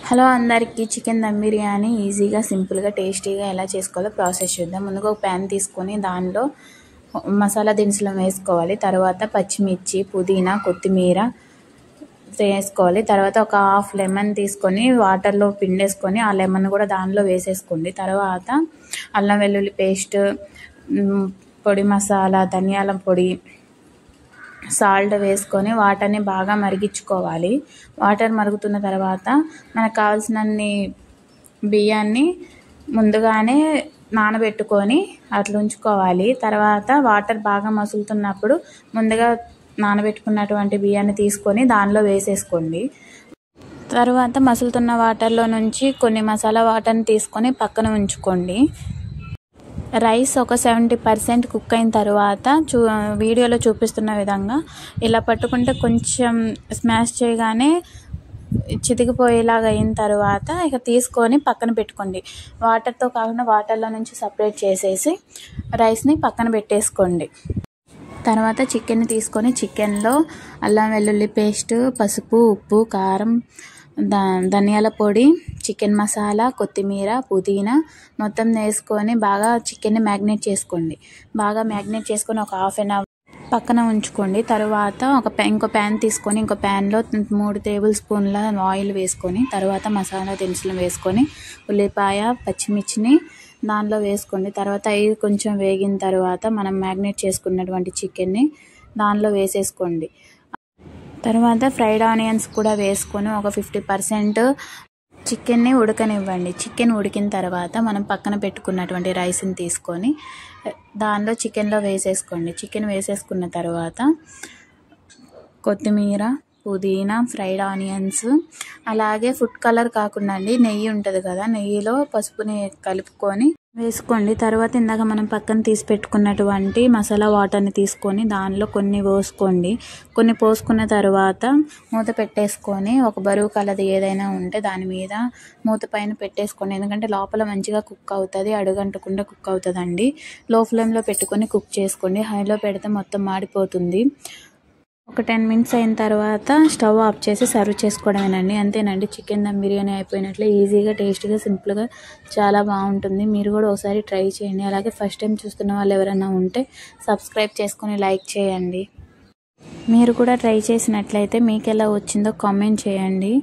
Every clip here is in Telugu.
హలో అందరికీ చికెన్ దమ్ బిర్యానీ ఈజీగా సింపుల్గా టేస్టీగా ఎలా చేసుకోవాలో ప్రాసెస్ చూద్దాం. ముందుగా ఒక ప్యాన్ తీసుకొని దానిలో మసాలా దినుసులు వేసుకోవాలి. తర్వాత పచ్చిమిర్చి, పుదీనా, కొత్తిమీర వేసుకోవాలి. తర్వాత ఒక హాఫ్ లెమన్ తీసుకొని వాటర్లో పిండేసుకొని ఆ లెమన్ కూడా దానిలో వేసేసుకోండి. తర్వాత అల్లం వెల్లుల్లి పేస్ట్, పొడి మసాలా, ధనియాల పొడి, సాల్ట్ వేసుకొని వాటర్ని బాగా మరిగించుకోవాలి. వాటర్ మరుగుతున్న తర్వాత మనకు కావాల్సినన్ని బియ్యాన్ని ముందుగానే నానబెట్టుకొని అట్లా ఉంచుకోవాలి. తర్వాత వాటర్ బాగా మసులుతున్నప్పుడు ముందుగా నానబెట్టుకున్నటువంటి బియ్యాన్ని తీసుకొని దానిలో వేసేసుకోండి. తర్వాత మసులుతున్న వాటర్లో నుంచి కొన్ని మసాలా వాటర్ని తీసుకొని పక్కన ఉంచుకోండి. రైస్ ఒక 70% కుక్ అయిన తర్వాత వీడియోలో చూపిస్తున్న విధంగా ఇలా పట్టుకుంటే కొంచెం స్మాష్ చేయగానే చితికిపోయేలాగా అయిన తర్వాత ఇక తీసుకొని పక్కన పెట్టుకోండి. వాటర్తో కాకుండా వాటర్లో నుంచి సపరేట్ చేసేసి రైస్ని పక్కన పెట్టేసుకోండి. తర్వాత చికెన్ని తీసుకొని చికెన్లో అల్లం వెల్లుల్లి పేస్ట్, పసుపు, ఉప్పు, కారం, ధనియాల పొడి, చికెన్ మసాలా, కొత్తిమీర, పుదీనా మొత్తం వేసుకొని బాగా చికెన్ని మ్యాగ్నేట్ చేసుకోండి. బాగా మ్యాగ్నేట్ చేసుకొని ఒక హాఫ్ అన్ అవర్ పక్కన ఉంచుకోండి. తర్వాత ఇంకో ప్యాన్ తీసుకొని ఇంకో ప్యాన్లో 3 టేబుల్ స్పూన్ల ఆయిల్ వేసుకొని తర్వాత మసాలా దినుసులు వేసుకొని ఉల్లిపాయ, పచ్చిమిర్చిని దానిలో వేసుకోండి. తర్వాత అవి కొంచెం వేగిన తర్వాత మనం మ్యాగ్నేట్ చేసుకున్నటువంటి చికెన్ని దానిలో వేసేసుకోండి. తర్వాత ఫ్రైడ్ ఆనియన్స్ కూడా వేసుకొని ఒక 50% చికెన్ని ఉడకనివ్వండి. చికెన్ ఉడికిన తర్వాత మనం పక్కన పెట్టుకున్నటువంటి రైస్ని తీసుకొని దానిలో చికెన్లో వేసేసుకోండి. చికెన్ వేసేసుకున్న తర్వాత కొత్తిమీర, పుదీనా, ఫ్రైడ్ ఆనియన్స్, అలాగే ఫుడ్ కలర్ కాకుండా నెయ్యి ఉంటుంది కదా, నెయ్యిలో పసుపుని కలుపుకొని వేసుకోండి. తర్వాత ఇందాక మనం పక్కన తీసి పెట్టుకున్నటువంటి మసాలా వాటర్ని తీసుకొని దానిలో కొన్ని పోసుకోండి. కొన్ని పోసుకున్న తర్వాత మూత పెట్టేసుకొని ఒక బరువు కలది ఏదైనా ఉంటే దాని మీద మూత పైన పెట్టేసుకోండి. ఎందుకంటే లోపల మంచిగా కుక్ అవుతుంది, అడుగంటకుండా కుక్ అవుతుందండి. లో ఫ్లేమ్లో పెట్టుకొని కుక్ చేసుకోండి. హైలో పెడితే మొత్తం మాడిపోతుంది. ఒక 10 మినిట్స్ అయిన తర్వాత స్టవ్ ఆఫ్ చేసి సర్వ్ చేసుకోవడమేనండి. అంతేనండి, చికెన్ దమ్ బిర్యానీ అయిపోయినట్లే. ఈజీగా, టేస్టీగా, సింపుల్గా చాలా బాగుంటుంది. మీరు కూడా ఒకసారి ట్రై చేయండి. అలాగే ఫస్ట్ టైం చూస్తున్న వాళ్ళు ఎవరైనా ఉంటే సబ్స్క్రైబ్ చేసుకొని లైక్ చేయండి. మీరు కూడా ట్రై చేసినట్లయితే మీకు ఎలా వచ్చిందో కామెంట్ చేయండి.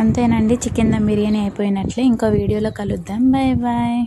అంతేనండి, చికెన్ దమ్ బిర్యానీ అయిపోయినట్లే. ఇంకో వీడియోలో కలుద్దాం. Bye bye.